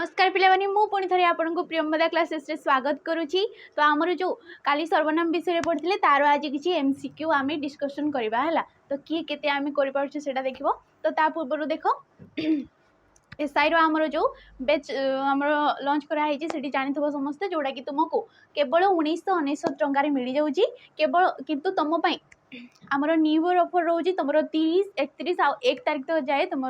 नमस्कार पिलानी मु पुणी थे आपको प्रियंवदा क्लासेस रे स्वागत करुच्ची। तो आमर जो काली सर्वनाम विषय पढ़ते तार आज किसी एमसीक्यू आम डिस्कसन करवा है। तो किए केते आम कर देखो। तो ता पूर्व देख एसआई आमर जो बेच आमर लंच कराई से जानी समस्ते जोड़ा कि तुमको केवल 1999 टकर मिल जाऊँगी केवल किंतु तुम आमर न्यू इयर ऑफर रोज तुम 30 31 आ 1 तारीख तक जाए तुम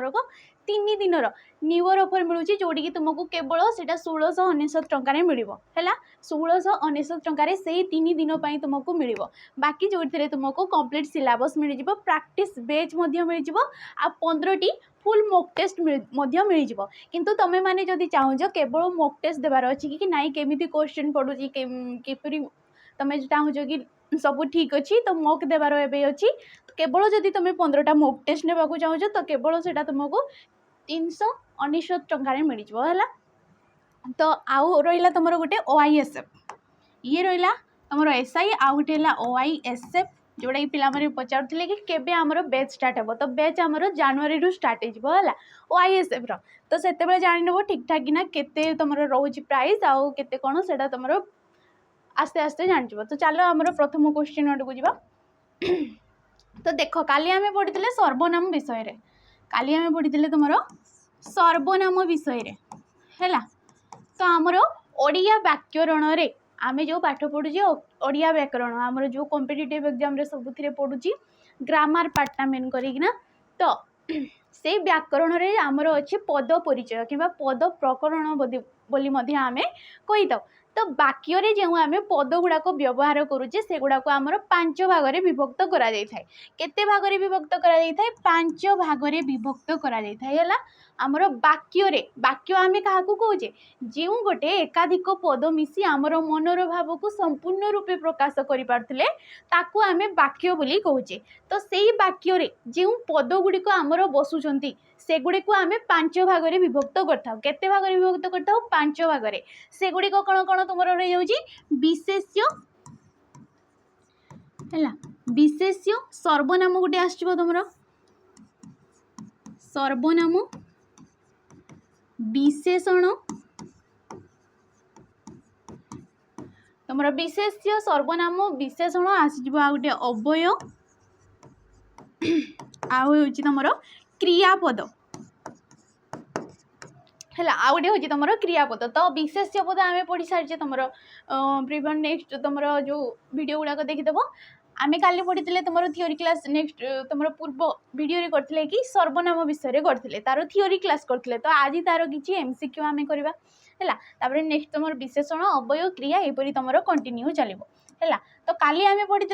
3 दिन न्यू इयर ऑफर मिलूँ जोटी कि तुमको केवल से 1699 टकर मिल है 1699 टकर से 3 दिन तुमको मिल बाकी जो तुमको कंप्लीट सिलेबस मिल जाव प्रैक्टिस बेच मिल जाव आ 15 फुल मॉक टेस्ट मिल जाव। किंतु तुम मैंने जदि चाहूँ केवल मॉक टेस्ट देवार अच्छी कि नाई केमी क्वेश्चन पड़ूँ किपरि तुम चाहूँ कि सब ठीक अच्छी तो मॉक देवार अच्छी केवल जदि तुम 15टा मॉक टेस्ट ने चाहूँ तो केवल से तुमको 399 टकर मिल जाव। तो आउ रहा तुम गोटे OISF ये रहा तुम SI आउ गोटे OISF जोड़ा कि पिला पचारे कि केबे आमर बैच स्टार्ट हे। तो बैच आमर जनवरी रू स्टार्ट है OISF रो। तो से जान ठीक ठाक कि केते तुम रोच प्राइस आउ केते कौन से तुम आस्ते आस्ते जान। तो चलो आमर प्रथम क्वेश्चन आड़ को जा। तो देख काली आम पढ़ी सर्वनाम विषय रे काली आम पढ़ी तुम सर्वनाम विषय है। तो आमर ओडिया व्याकरण रे आमे जो पाठ पढ़ुचे ओडिया व्याकरण आमर जो कॉम्पिटिटिव एग्जाम रे सबुथिरे पढ़ुची ग्रामर पार्टा मेन करिकिना। तो से व्याकरण रे आमर अच्छे पद परिचय कि पद प्रकरण बोली मध्य आमे कही दो। तो वाक्य रे जो आमे पद गुड़ाक व्यवहार करूचे से गुड़ाक आमर 5 भाग रे विभक्त करा जाय थाए। केते भाग रे विभक्त करा जाय थाए 5 भाग रे विभक्त करा जाय थाए हला। आमर वाक्य रे वाक्य आमे काहाकू कहूचे जो गोटे एकाधिक पद मिसी आमर मनर भाव को संपूर्ण रूपे प्रकाश करि पारथिले ताकू आमे वाक्य बोली कहूचे। तो सेही वाक्य रे जो पद गुड़िक आमर बसुचंती से गुड़ी को आमे 5 भाग रे विभक्त करथाउ। केते भाग रे विभक्त करथाउ 5 भाग रे। से गुड़ी को कौन कौन तुम रही जाउची विशेष्य हैला विशेष्य सर्वनाम गोटे आसचिबो तुमरो सर्वनाम विशेषण तुम विशेष्य सर्वनाम विशेषण आसचिबो आ गोटे अव्यय आउ होची तुमरो क्रियापद है आ गए हूँ तुम क्रियापद। तो विशेष्य पद आम पढ़ी सारी तुम प्रिवन नेक्स्ट तुम जो वीडियो गुड़ाक देखीदेव आम काली पढ़ी तुम थियोरी क्लास नेक्स्ट तुम पूर्व वीडियो रे करथिले कि सर्वनाम विषय करथिले तार थियोरी क्लास करथिले। तो आज तार किछि एमसीक्यू आम करबा हैला। तापर नेक्स्ट तुम विशेषण अव्यय क्रिया एपरी तुम कंटिन्यू चलिबो हैला। तो काली आम पढ़ी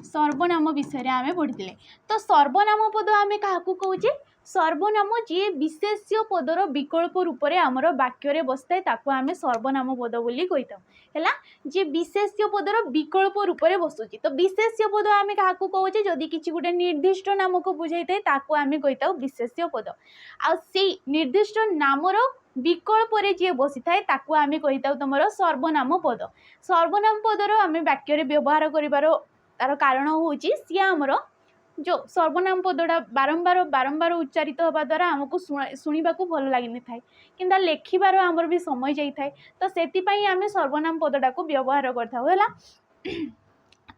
सर्वनाम विषय आम पढ़ी। तो सर्वनाम पद आम क्या कहे सर्वनाम जी विशेष्य पदर विकल्प रूप से आमर वाक्य बसता है आम सर्वनाम पद बोली कही है जी विशेष्य पदर विकल्प रूप से बसुची। तो विशेष्य पद आम क्या कहे जदि किसी गोटे निर्दिष्ट नाम को बुझाई थाए ताकू आम कही विशेष्य पद आ निर्दिष्ट नामर विकल्प रे जी बसी थाए ताकू आम कही तुम सर्वनाम पद। सर्वनाम पदर आम वाक्य व्यवहार करिवार तार कारण हूँ सी आमर जो सर्वनाम पदटा बारंबार बारंबार उच्चारित होगा द्वारा आमको शुणा भल लगी था कि लेखिबार आमर भी समय जाए। तो से आम सर्वनाम पदटा को व्यवहार करता।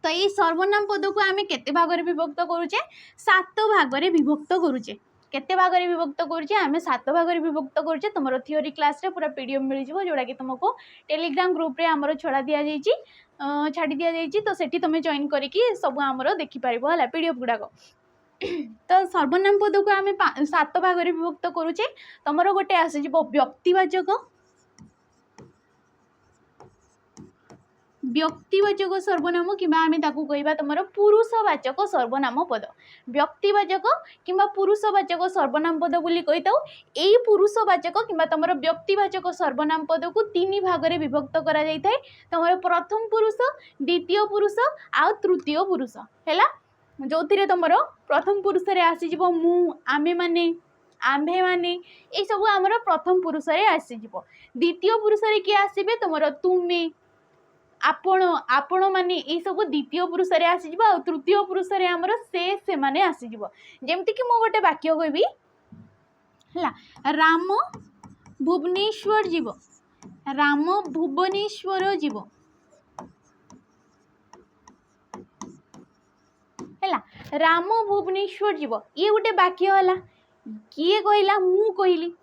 तो ये सर्वनाम पद को आम केते भाग रे विभक्त करूचे 7 भाग रे विभक्त करूचे। केते भाग रे विभक्त करूचे आम 7 भाग रे विभक्त करूचे। तुम थियोरी क्लास रे पूरा पीडीएफ मिल जाव जोड़ा कि तुमको टेलीग्राम ग्रुप रे आमर छड़ा दिया जाइए छाड़ी दिया जाइए। तो सेठी तुम जॉइन करके सब आमर देखिपार है पीडीएफ गुड़ाक। तो सर्वनाम पद को आम 7 भाग रे विभक्त करूचे। तुम गोटे आस व्यक्तिवाचक व्यक्तिवाचक सर्वनाम कि आम कहवा तुम पुरुषवाचक सर्वनाम पद व्यक्तिवाचक कि पुरुषवाचक सर्वनाम पद बोली कही था। यही पुरुषवाचक कि तुम व्यक्तिवाचक सर्वनाम पद को 3 भाग रे विभक्त करा जाय थाए। तुम प्रथम पुरुष द्वितीय पुरुष आ तृतीय पुरुष है जो तुम प्रथम पुरुष रे आसीज मु आमे माने आम्भे माने ये सब आमर प्रथम पुरुष रे आसीज। द्वितीय पुरुष रे किए आसबे तुम तुमे आपण आपण माने ये सब द्वितीय पुरुष रे आसीज। तृतीय पुरुष रे आमर से माने आसीज। जेमती कि मु गोटे वाक्य कहबी है राम भुवनेश्वर जीव राम भुवनेश्वर जीव है राम भुवनेश्वर जीव ये गोटे वाक्य है किए कहला मु कहली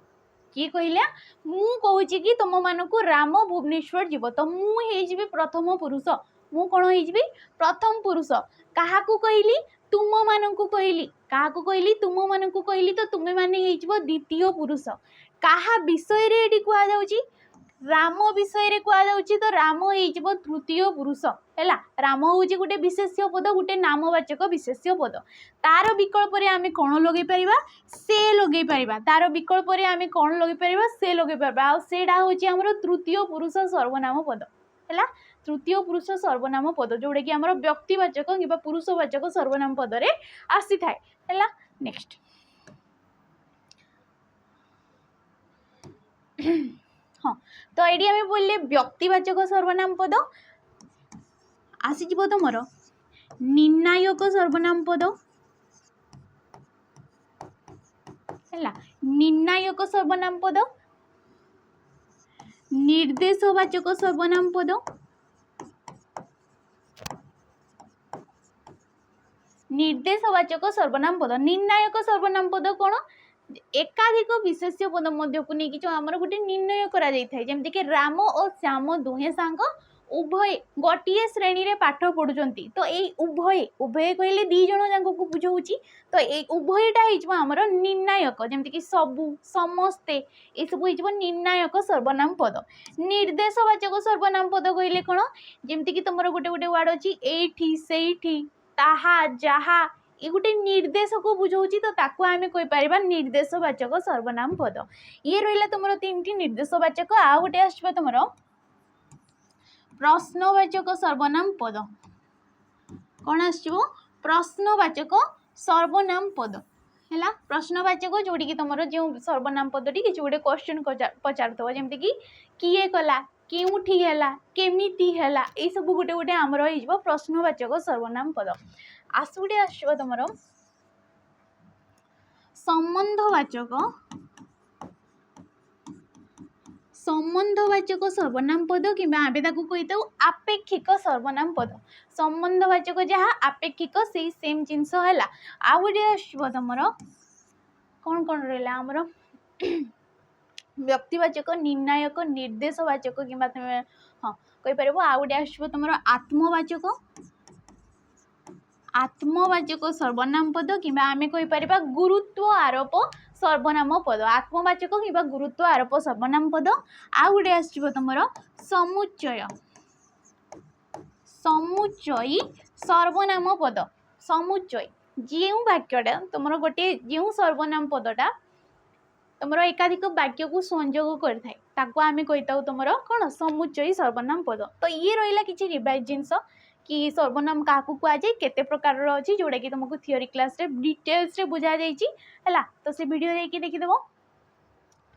किए कहला मु कहूँ कि तुम मानक राम भुवनेश्वर जीव तो मुझे प्रथम पुरुष मु कौन हो प्रथम पुरुष क्या कहली तुम मानक कहली क्या कहली तुम मानक कहली तो तुम्हें माने द्वितीय पुरुष क्या विषय रे कहुच्छी राम विषय कहुच्छी तो राम हो तृतीय पुरुष है राम हूँ गोटे विशेष्य पद गोटे नामवाचक विशेष्य पद तार विकल्प आम कौन लगे पार से लगे पार तार विकल्प आम कौन लगे पार से लगे पार आटा हूँ आम तृतीय पुरुष सर्वनाम पद है तृतीय पुरुष सर्वनाम पद जोड़ा कि आम व्यक्तिवाचक कि पुरुषवाचक सर्वनाम पदरे आसी थाए है नेक्स्ट हाँ तो ये आम बोलिए व्यक्तिवाचक सर्वनाम पद आसीज तुम निर्णायक सर्वनाम पद है निर्णायक सर्वनाम पद निर्देशवाचक सर्वनाम पद निर्देशवाचक सर्वनाम पद निर्णायक सर्वनाम पद कौन एकाधिक विशेष्य पद मध्य को नहीं जो आमर गोटे निर्णय करा जाए जमती कि राम और श्याम दुहे सांग उभय गोटे श्रेणी रे पाठ पढ़ुंट तो ये उभय उभय कहले दी जन जाक को बुझाऊँगी तो ये उभयटा होमर निर्णायक जमती कि सबू समस्ते ये सब हो निर्णायक सर्वनाम पद निर्देशवाचक सर्वनाम पद कहले कौन जमती कि तुम गोटे गोटे वार्ड अच्छी एठी सेठी ताहा जहा ये गोटे निर्देश को बुझाऊँगी तो ताकू आम कहीपर निर्देशवाचक सर्वनाम पद ये रहा तुम तीन निर्देशवाचक आ गोटे आसो तुम प्रश्नवाचक सर्वनाम पद कौन आसो प्रश्नवाचक सर्वनाम पद है प्रश्नवाचक जोड़ी कि तुम जो सर्वनाम पदटी किसी गोटे क्वेश्चन पचार जमती कि किए कला केउठी है केमिति है ये सब गोटे गोटे आमर हो प्रश्नवाचक सर्वनाम पद आसुटे आसो तुम संबंधवाचक संबंधवाचक सर्वनाम पद कि कही था आपेक्षिक सर्वनाम पद संबंधवाचक जहाँ आपेक्षिक से सेम जिनस है आ गए आसो तुम कौन कौन रहा आमर व्यक्तिवाचक निर्णायक निर्देशवाचक कि हाँ कहीपर आ गए आसो तुम आत्मवाचक आत्मवाचक सर्वनाम पद कि आम कहीपर गुरुत्व आरोप सर्वनाम पद आत्मवाचक कि गुरुत्व आरोप सर्वनाम पद आ गए आसो तुम समुच्चय समुच्चयी सर्वनाम पद समुच्चय जो वाक्यटा तुम गोटे जो सर्वनाम पदटा तुम एकाधिक वाक्य को संयोग करए आम कही तुम कौन समुच्चयी सर्वनाम पद तो ये रहा कि रिवाइज जिनस कि सर्वनाम क्या कहुए केते प्रकार अच्छी जोड़ा कि तुमको थियोरी क्लास रे डिटेल्स रे बुझा है तो से वीडियो देखिए देखीदेव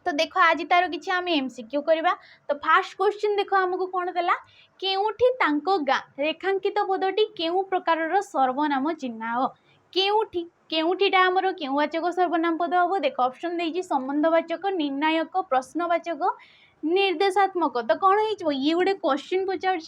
तो देख आज तार कि आम एमसीक्यू करवा तो फास्ट क्वेश्चन देख आमको कौन देला केउठी तांको गाँ रेखांकित पदटी केउ प्रकार सर्वनाम चिन्ह केउठी केउठीटा आमर केउवाचक सर्वनाम पद हम देख ऑप्शन देजी संबंधवाचक निर्णायक प्रश्नवाचक निर्देशात्मक तो कौन हो ये गोटे क्वेश्चन पचार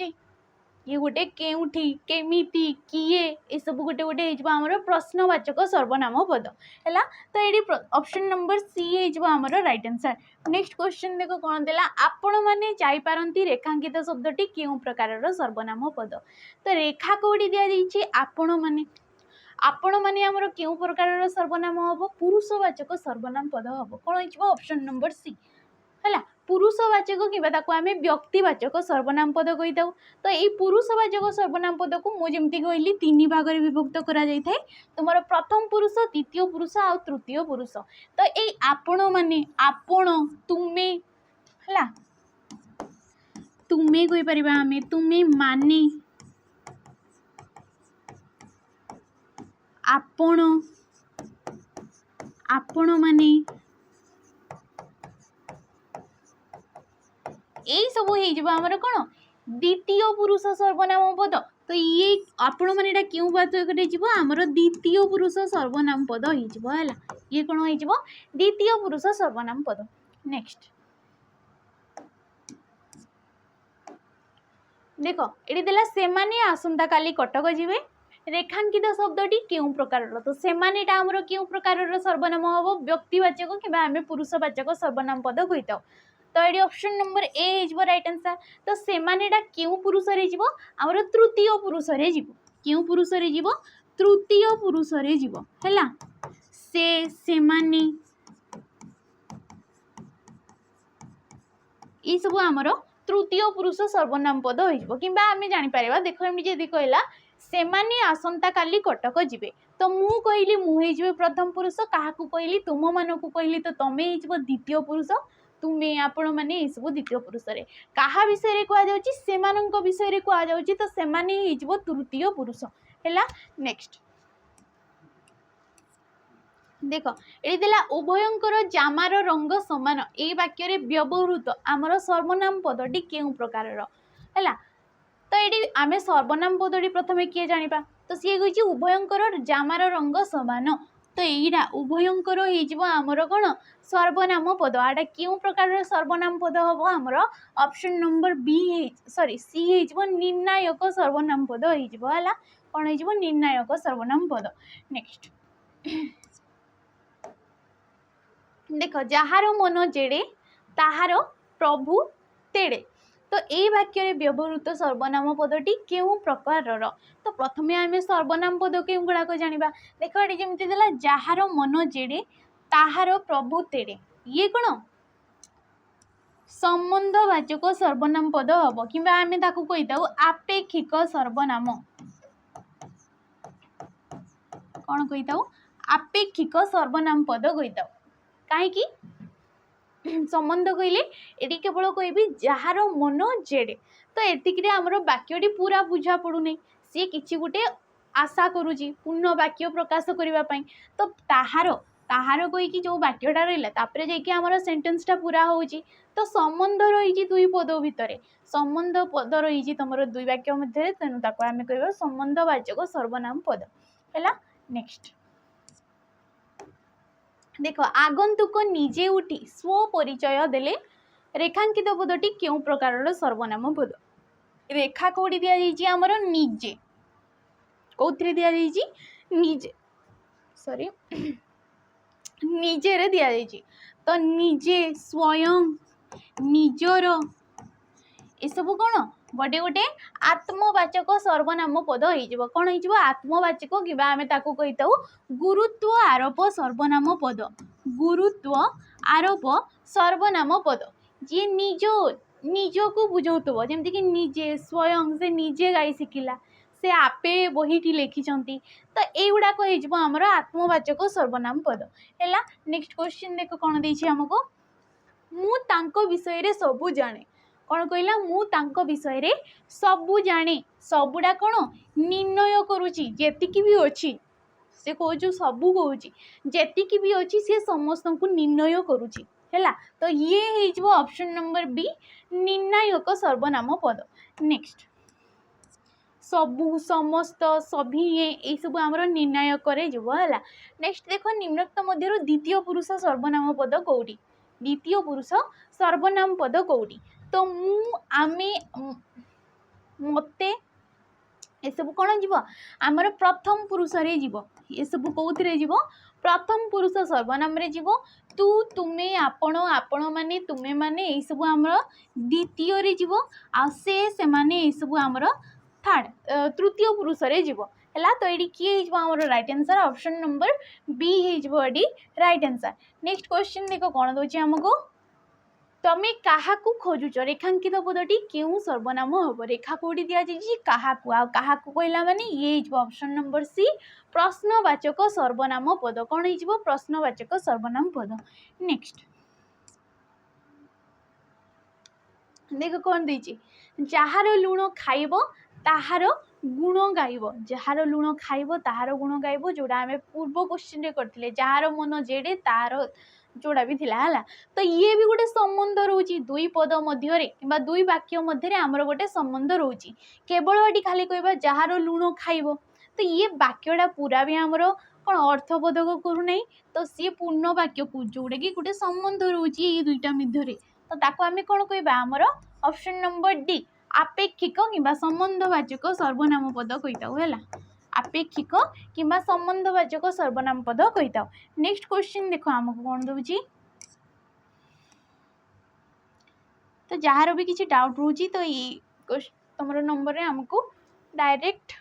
ये गोटे केउठी केमिति किए ये सब गोटे गोटे होमर प्रश्नवाचक सर्वनाम पद है तो ये ऑप्शन नंबर सी होमर राइट आंसर नेक्स्ट क्वेश्चन देख कौन देला आपण मैंने जापारती रेखांकित शब्दटी क्यों प्रकार सर्वनाम पद तो रेखा कौटी दि जाइए आपण मैंने आमर क्यों प्रकार सर्वनाम हम पुरुषवाचक सर्वनाम पद हम कौन हो ऑप्शन नंबर सी है पुरुषवाचक कि आम व्यक्तिवाचक सर्वनाम पद कही था तो ये पुरुषवाचक सर्वनाम पद को मुझे कहली तीन भाग में विभक्त करा तुम प्रथम पुरुष द्वितीय पुरुष आ तृतीय पुरुष तो ये आपण माने आपण तुमे है तुम्हें कहीपर आम तुम्हें माने आपण आपण माने यही सब हो कौन द्वितीय पुरुष सर्वनाम पद तो ये आपण मैंने एटा क्यों वाचक जीव आमर द्वितीय पुरुष सर्वनाम पद हो ये कौन हो द्वितीय पुरुष सर्वनाम पद। नेक्स्ट देख ये देला सेमाने आसंता काली कटक जीवे रेखांकित शब्दटी क्यों प्रकार तो सेमानेटा आमर क्यों प्रकार सर्वनाम हम व्यक्तिवाचक कि आम पुरुषवाचक सर्वनाम पद कही था। तो ये ऑप्शन नंबर ए हो राइट आंसर। तो सेमानेटा क्यों पुरुष रे जीवो आमर तृतीय पुरुष रे जीवो क्यों पुरुष रे जीवो तृतीय पुरुष रे जीवो हैला सेमाने ये सब आमर तृतीय पुरुष सर्वनाम पद हो कि आम जापर देख एमती कहला सेमाने आसंता काली कटक जीवे तो मु कहली मुझे प्रथम पुरुष क्या कहली तुम मानक कहली तो तमें हो द्वितीय पुरुष तुम्हें आपण मैंने ये सब द्वितीय पुरुष क्या विषय कहुच्छी से विषय कहुच्छी तो सेमाने तृतीय पुरुष है। नेक्स्ट देख ये देला उभयंकर जामार रंग समान ये वाक्य व्यवहृत आमर सर्वनाम पदटी क्यों प्रकार है। तो ये आम सर्वनाम पदटी प्रथम किए जाना तो सी कही उभयंकर जामार रंग समान तो यहीटा उभयंकर होमर कौन सर्वनाम पद आटा क्यों प्रकार सर्वनाम पद हम आमर option number B sorry C हो निर्णायक सर्वनाम पद है कौन हो निर्णायक सर्वनाम पद। नेक्स्ट देख जार मन जेड़े ताहार प्रभु तेड़े तो ये वाक्य व्यवहृत सर्वनाम पदटी क्यों प्रकार तो प्रथमे आम सर्वनाम पद क्यों गुड़ाक जाना देख ये जमी देला जार मन जेड़े ताहार प्रभु तेड़े ये कौन संबंधवाचक सर्वनाम पद हम कि आम कही था आपेक्षिक सर्वनाम कौन कही था आपेक्षिक सर्वनाम पद कही था कहीं संबंध कहले ये केवल कहि जार मन जेड़े तो एतिक आमर वाक्यटी पूरा बुझा पड़ूनी सी किसी गोटे आशा करुच्ची पूर्ण वाक्य प्रकाश करने तो ताहार ताहार कहीकि जो वाक्यटा रहा जामर सेंटेन्सटा पूरा होची तो संबंध रही दुई पद भितर संबंध पद रही तुम दुई वाक्य मध्य तेणु आम कह संबंधवाचक सर्वनाम पद है। नेक्स्ट देख आगंतुक निजे उठी स्व परिचय देले रेखांकित पदटी क्यों प्रकार सर्वनाम पद रेखा कौटी दि जाइए आमर निजे कौन दि जाइए निजे सॉरी निजे रे दि जाइए तो निजे स्वयं निजर ये सब कौन गोटे गोटे आत्मवाचक सर्वनाम पद हो कौन हो आत्मवाचक कि आम कही था गुरुत्व आरोप सर्वनाम पद गुरुत्व आरोप सर्वनाम पद जी निज निज को बुझाऊव जमती कि निजे स्वयं से निजे गाई शिखला से आपे बहीटी लिखिं तो युड़ाक होमर आत्मवाचक सर्वनाम पद है। नेक्स्ट क्वेश्चन देख कौन देछि हमको मु तांको विषय रे सबू जाने कौन कहला मु तांको विषय रे सबू जाने सबुड़ा कौन निर्णय करुच्ची जेतिकी भी अच्छी से कहूँ सबू कहूँ जेतिकी भी अच्छी सी समस्त को निर्णय करुच्ची है तो ये हो ऑप्शन नंबर बी निर्णायक सर्वनाम पद। नेक्स्ट सबू समस्त सभी ये सब आमर निर्णायक है। नेक्स्ट देख निम्नोक्त मध्य द्वितीय पुरुष सर्वनाम पद कौटी द्वितीय पुरुष सर्वनाम पद कौटी तो मु आमे मते ये सब कौन जीव आमर प्रथम पुरुष रे जीव ये सब कौन जीव प्रथम पुरुष सर्वनाम रे जीव तू तुम्हें आपण आपण माने तुम्हें माने ये सब आमर द्वितीय रे जीव आ से माने ये सब आमर थर्ड तृतीय पुरुष रे जीव है तो ये किए आमर right answer option number B हो राइट आंसर। नेक्स्ट क्वेश्चन देख कौन दौर आमको तमें क्या खोजुच रेखांकित पदटी क्यों सर्वनाम हम रेखा कौटी दि जाइए क्या कहला माने ये ऑप्शन नंबर सी प्रश्नवाचक सर्वनाम पद कौन हो प्रश्नवाचक सर्वनाम पद। नेक्स्ट देख कौन देछि जार लुण खाइब ताहार गुण गाइब जार लुण खाइब ताहार गुण गाइब जोड़ा आम पूर्व क्वेश्चन करते जार मन जेड़े तार जोड़ा भी थिला हला तो ये भी गोटे संबंध रोची दुई पद मध्य कि दुई वाक्य मध्य आमर गोटे संबंध रोची केवल ये खाली कहबा जार लुण खाइब तो ये वाक्यटा पूरा भी आमर कौन अर्थबोधक करूना तो सी पूर्ण वाक्य को जोड़ा कि गोटे संबंध रोची ये दुईटा मध्य तो ताको आम कौन कहबा आमर ऑप्शन नंबर डी आपेक्षिक कि संबंधवाचक सर्वनाम पद कहीता है आपेक्षिक कि संबंधवाचक सर्वनाम पद कहीता। नेक्स्ट क्वेश्चन देखो आमको कौन दूची तो जार भी किसी डाउट रोची तो ये तुम नंबर आमको डायरेक्ट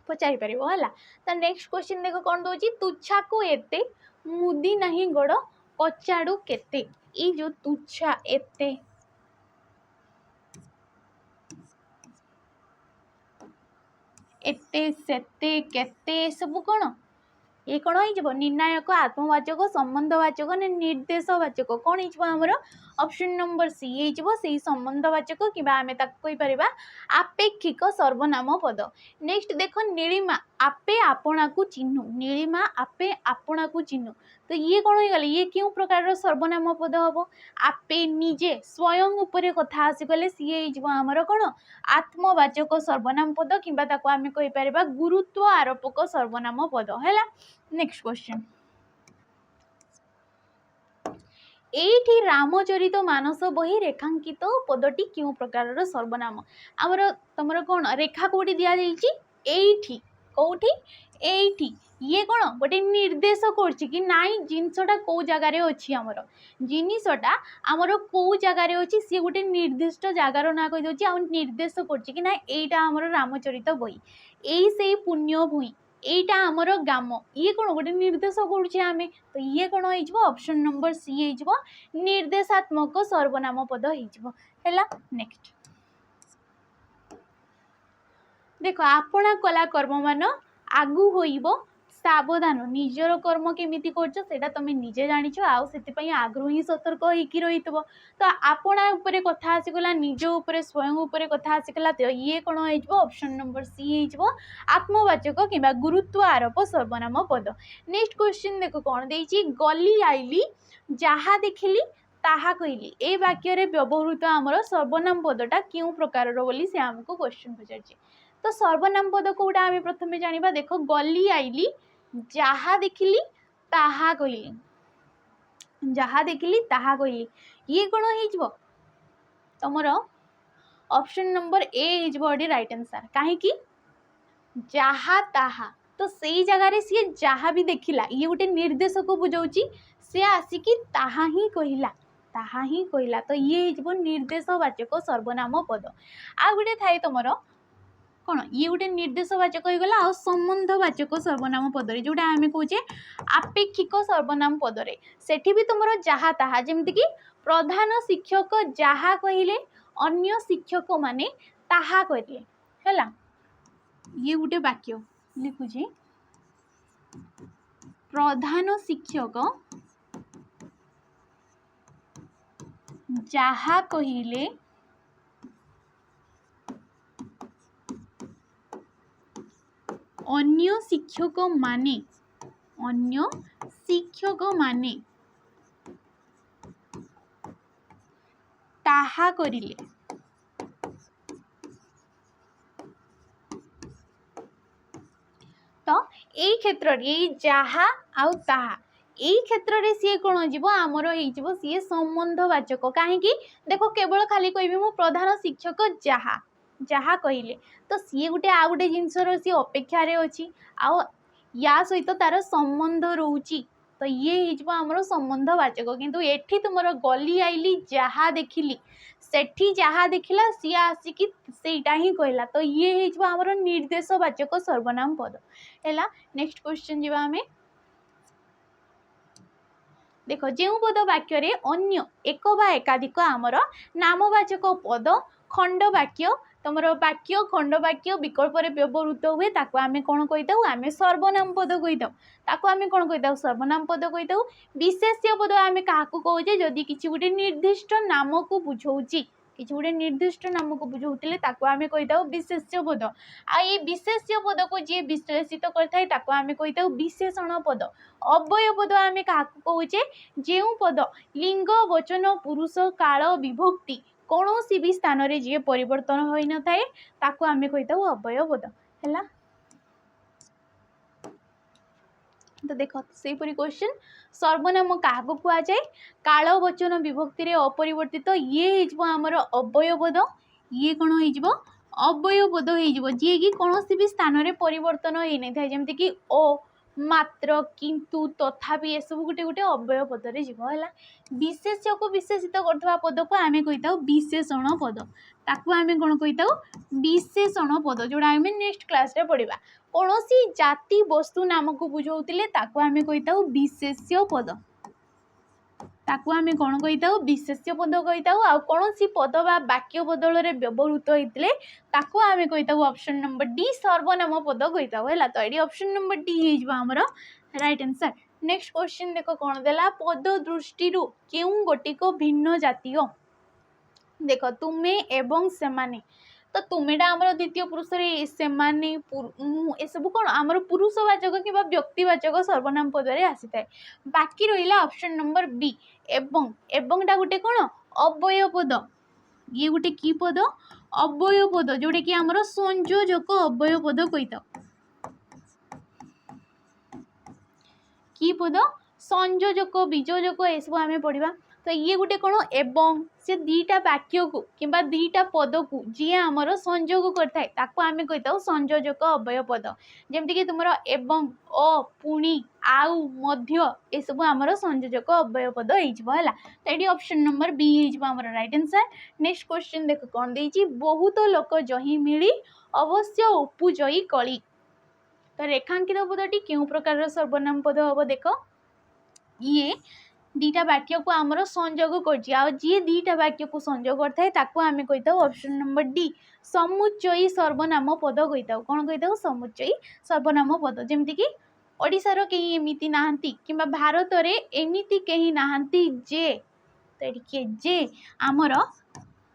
पचारि पार है। तो नेक्स्ट क्वेश्चन देखो कौन दूची तुच्छा को एते मुदी नहीं गोड़ कचाड़ू केते ये जो तुच्छा एते एते सेते केते सब कौन ये कौन हो निर्णायक आत्मवाचक संबंधवाचक ने निर्देशवाचक कौन होमर ऑप्शन नंबर सी हो संबंधवाचक कि आम कहीपर आपेक्षिक सर्वनाम पद। नेक्स्ट देख नीलिमा आपे आपणा को चिन्हु नीलिमा आपे आपणा को चिन्हु तो ये कौन हो गले ये क्यों प्रकार सर्वनाम पद हम आपे निजे स्वयं उपरे कथा आसीगले सी होमर कौन आत्मवाचक सर्वनाम पद कि आम कहीपर गुरुत्व आरोपक सर्वनाम पद है। नेक्स्ट क्वेश्चन एठी रामचरित मानस बही रेखांकित पदटी क्यों प्रकार सर्वनाम आमर तुम कौन रेखा कौटी दि जाइए कौटी एठी ये कौन गोटे निर्देश करछि नाई जिनसटा कौ जगार अच्छी आमर जिनसटा आमर कौ जगार अच्छी सी गोटे निर्दिष्ट जगार ना कहीदे आ निर्देश करछि ना एटा आमर रामचरित बही यही से पुण्य भूई एटा आमर गाम ये कौन गोटे निर्देश करें तो ये कौन हो ऑप्शन नंबर सी हो निर्देशात्मक सर्वनाम पद हो। नेक्स्ट देखो आपणा कला कर्म मान आगु होइबो सावधान निजर कर्म केमिति करछ सेटा तमे निजे जानिछ आउ सेति आग्रह ही सतर्क होइकी रहितबो तो आपणा उपरे कथा आसीगला निज उपरे स्वयं उपरे कथा आसीगला तो ये कौन हो ऑप्शन नंबर सी हो आत्मवाचक कि गुरुत्व आरोप सर्वनाम पद। नेक्स्ट क्वेश्चन देखो कौन देइछि गली आइली जहा देखिली ताहा कहली ए वाक्य रे व्यवहृत आमर सर्वनाम पदटा क्यों प्रकार बोली से आमको क्वेश्चन पचारछि तो सर्वनाम पद कोटा आम प्रथम जानिबा देखो गली आइली जहा देखिली ताहा कहली जहा देखिली ताहा कहली ये कौन हो तुमर ऑप्शन नंबर ए हो राइट आंसर कहीं जहा ताहा तो सही जगह सी जहाँ भी देखिला ये गोटे निर्देश को बुझाऊँगी सी आसिकी ताहा ही कहला तो ये हो निर्देशवाचक सर्वनाम पद आ गोटे थाए तुमर कौन ये गोटे निर्देशवाचक होगा आ संबंधवाचक सर्वनाम पदरे जोटा आम कहे आपेक्षिक सर्वनाम पदरे सेठी भी तुम जहा ताहा जमीक प्रधान शिक्षक जहा कहले अन्य शिक्षक माने ताहा कहले है ये गोटे वाक्य लिखुची प्रधान शिक्षक जहा कहले अन्य शिक्षक माने ताहा करिले तो यही क्षेत्र जहा आउ ताहा यही क्षेत्र में सी कौन हो आमर हो सी संबंधवाचक कहीं देखो केवल खाली कहबी मो प्रधान शिक्षक जहा जहा कहले तो सी गोटे आ गोटे जिनसर सी अपेक्षा अच्छी आ या सहित तार संबंध रोची तो ये आमर संबंधवाचक किंतु एठी तुमर गली आइली जहा देखिली सेठी जहा देखिला सी आसिकी सेटा ही कहला तो ये आमर निर्देशवाचक सर्वनाम पद है। नेक्स्ट क्वेश्चन जीवा हमें देखो जो पद वाक्य रे अन्य एक बा एकाधिक आमर नामवाचक पद खंड वाक्य तुम वाक्य खंड वाक्य विकल्प व्यवहृत हुए ताको आमे कौन कहीता आमे सर्वनाम पद कहीता ताको आमे कौन कहीता सर्वनाम पद कहीता विशेष्य पद आमे काहाकू कहूचे जदि किसी गोटे निर्दिष्ट नाम को बुझाऊँगी किसी गोटे निर्दिष्ट नाम को बुझाऊले आम कहीता विशेष्य पद आई विशेष्य पद को जी विश्लेषित करता आम कहीता विशेषण पद अव्यय पद आम क्या कहे जो पद लिंग वचन पुरुष काल विभक्ति कौन भी स्थान रे जी परिवर्तन होई न थाए ताको आम कहीता अव्यय पद है। तो देख से क्वेश्चन सर्वनाम क्या कह जाए काल वचन विभक्ति रे अपरिवर्तित ये होमर अव्यय पद ये कौन हो अव्यय पद हो जी कि कौन भी स्थान रे परिवर्तन हो नहीं था जमती कि ओ मात्र किंतु तथापि ये सब गोटे गोटे अव्यय पद रे जीव है। विशेष्य को विशेषित करथवा पद को आम कहीता विशेषण पद ताकू आम कौन कहीता विशेषण पद जोड़ा आम नेक्स्ट क्लास रे पढ़ा कौन सी जाति वस्तु नाम को बुझाऊले ताकू आम कहीता विशेष्य पद ताकू आम कौन कहीता विशेष्य पद कहीता आ कौन सी पद बा वाक्य बदल रे व्यवहृत होते ताकू आम कहीता ऑप्शन नंबर डी सर्वनाम पद कहीता है। तो ये option number D Homer right answer. Next question देख कौन देला पद दृष्टि क्यों गोटिक भिन्न जातीय देख तुम्हें एवं सेमाने तो तुम्हेटा आमर द्वितीय पुरुष सेमाने ए सब कौन आमर पुरुषवाचक कि व्यक्तिवाचक सर्वनाम पद आसी थाए बाकी रहा ऑप्शन नंबर बी एवंटा गोटे कौन अव्यय पद ये गोटे की पद अव्यय पद जोटा कि आमर संयोजक अव्यय पद कहीता की पद संयोजक बीजोजक ये सब आम पढ़ा। तो ये गोटे कौन एवं से दीटा वाक्य को किंबा दीटा पद को जी आमर संयोग करता आम कहीता संयोजक अव्यय पद जमती कि तुम एवं अ पुणी आउ मध्य ये सब आमर संयोजक अव्यय पद है। तो ये ऑप्शन नंबर बी होमर राइट आंसर। नेक्स्ट क्वेश्चन देख कौन देती बहुत लोक जही मिली अवश्य उपजयी कली तो रेखांकित पदटी क्यों प्रकार सर्वनाम पद हम देख ये दीटा वाक्य को आमर संयोग कर जी दीटा वाक्य को संयोग करता है आम कहीता ऑप्शन नंबर डी समुच्चयी सर्वनाम पद कहीता कौन कहीता समुच्चयी सर्वनाम पद जमती कि ओडिशार कहीं एमती नहांती किंबा भारत रे एमती कहीं नहांती जे तो ये जे आमर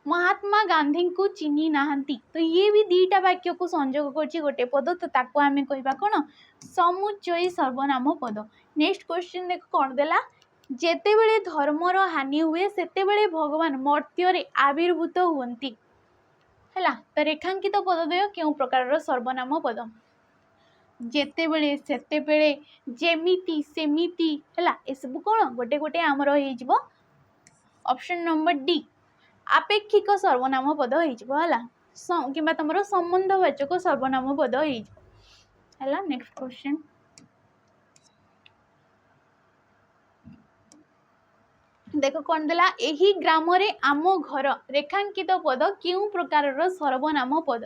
महात्मा गांधी को चिन्ही नहांती तो ये भी दीटा वाक्य को संयोग कर गोटे पद तो ताको आम कहवा कौन समुच्चयी सर्वनाम पद। नेक्स्ट क्वेश्चन देख कौन देला जेतेबेले धर्मर हानि हुए सेतेबेले भगवान मर्त्य रे आविर्भूत हुवंती है। तो रेखांकित पदद्वय क्यों प्रकार सर्वनाम पद जेतेबेले सेतेबेले जेमिति सेमिति है ए सब कौन गोटे गोटे आमर हो ऑप्शन नंबर डी आपेक्षिक सर्वनाम पद है कि तुम संबंधवाचक सर्वनाम पद है। नेक्स्ट क्वेश्चन देख कौन देला एही ग्राम रे आम घर रेखांकित पद क्यों प्रकार सर्वनाम पद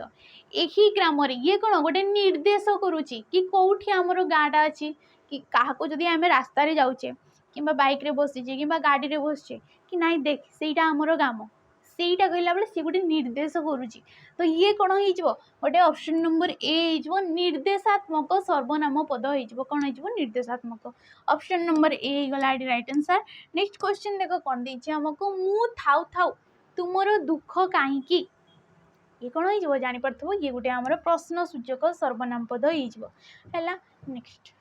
एही ग्राम रे ये कौन गोटे निर्देश करुच्ची कि कौटी आमर गाँटा अच्छी कि क्या जदि आम रास्ता रे जाऊे कि बाइक रे बसीचे कि गाड़ी रे बसचे कि नाई देख सेटा आमर ग्राम सेटा कहला बेले सी गोटे निर्देश करुच्ची तो ये कौन हो गोटे ऑप्शन नंबर ए हो निर्देशात्मक सर्वनाम पद हो कौन हो निर्देशात्मक ऑप्शन नंबर ए गला राइट आंसर। नेक्स्ट क्वेश्चन देख कौन देछि हमको मु थाउ थाउ तुमर दुख कहीं ये कौन हो जानी पारथबो ये गोटे आमर प्रश्न सूचक सर्वनाम पद है। नेक्स्ट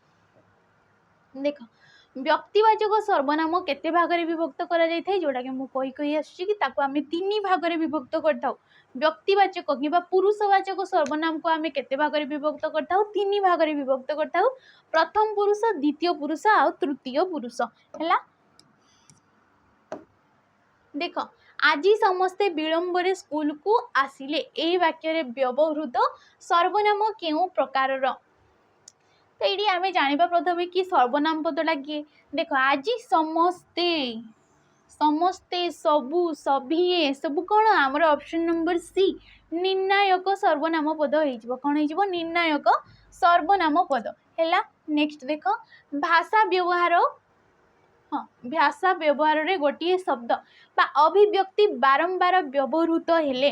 देख व्यक्तिवाचक सर्वनाम केते भाग में विभक्त करा जाय थाय जोटा कि मु कही आछि कि ताको आमे तीन भाग में विभक्त करथाउ व्यक्तिवाचक कि पुरुषवाचक सर्वनाम को आमे केते भाग में विभक्त करथाउ तीन भाग में विभक्त करथाउ प्रथम पुरुष द्वितीय पुरुष आ तृतीय पुरुष है। देख आज समस्ते विलंब स्कूल को आसिले ए वाक्य व्यवहृत सर्वनाम क्यों प्रकार तो ये आम जाना प्रथम कि सर्वनाम पदटा किए देख आज समस्ते समस्ते सबू सभी सब कौन आमर ऑप्शन नंबर सी निर्णायक सर्वनाम पद हो कौन हो निर्णायक सर्वनाम पद है। नेक्स्ट देख भाषा व्यवहार हाँ भाषा व्यवहार रे गोटे शब्द बा अभिव्यक्ति बारंबार व्यवहृत हेले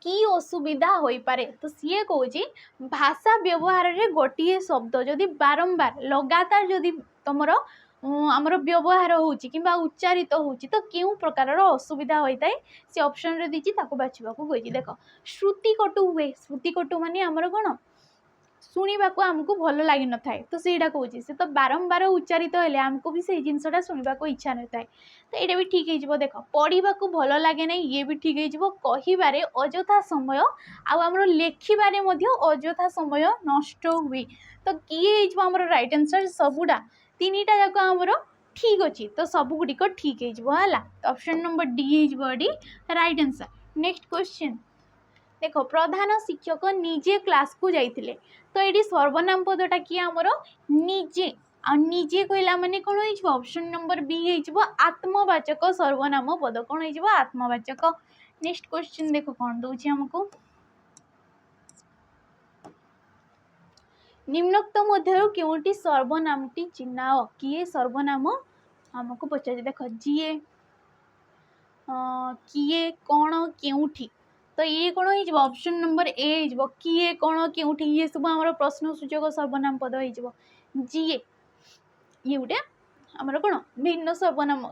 की असुविधा हो पारे तो सी कौची भाषा व्यवहार रे गोटे शब्द जदि बारंबार लगातार जदि तुमर आमर व्यवहार होउची किंबा उच्चारित होउची तो केउ प्रकार असुविधा होता है से ऑप्शन रे दीची ताको बाछिबा को कहिची देख श्रुति कटु हुए श्रुति कटु माने आमर कोन शुणा आमको भल लगी न था तो सहीटा कौच से तो बारंबार उच्चारित हेले आमको भी से जिनसा शुणा इच्छा न था तो यहाँ भी ठीक हो देख पढ़ा भल लगे ना ये भी ठीक हो कहे अजथा समय आमर लेखार अजथा समय नष्ट हुए तो किए आमर राइट आंसर सबुटा तीन टा जाक आमर ठीक अच्छे तो सबुगुड़िक ठीक है ऑप्शन नंबर डी होडी राइट आंसर। नेक्स्ट क्वेश्चन देख प्रधान शिक्षक निजे क्लास को जाइए तो ये सर्वनाम पदटा किए आमर निजे आ निजे कहला माने कौन हो ऑप्शन नंबर बी हो आत्मवाचक सर्वनाम पद कौन हो आत्मवाचक। नेक्स्ट क्वेश्चन देख कौन दौर आमको निम्नोक्त मध्य केउटी सर्वनामटी चिन्ह किए सर्वनाम आमको पचार देख जीए किए कौन केउठी तो ये कौन हो ऑप्शन नंबर ए हो किए कौन केउठी ये सब आम प्रश्न सूचक सर्वनाम पद हो जीए ये गोटे आमर कौन भिन्न सर्वनाम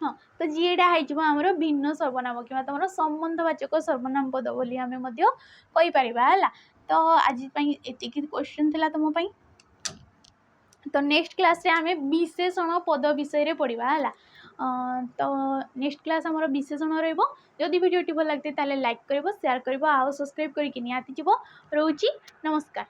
हाँ तो जीएटा होमर भिन्न सर्वनाम कि तुम संबंधवाचक सर्वनाम पद बोली आम है तो आज एति क्वेश्चन थी तुम तो नेक्स्ट क्लास रे आमे विशेषण पद विषय पढ़ा है तो नेक्स्ट क्लास आमर विशेषण रहिबो जदि वीडियो भल लगते लाइक कर शेयर कर सब्सक्राइब करके निहाती रोची नमस्कार।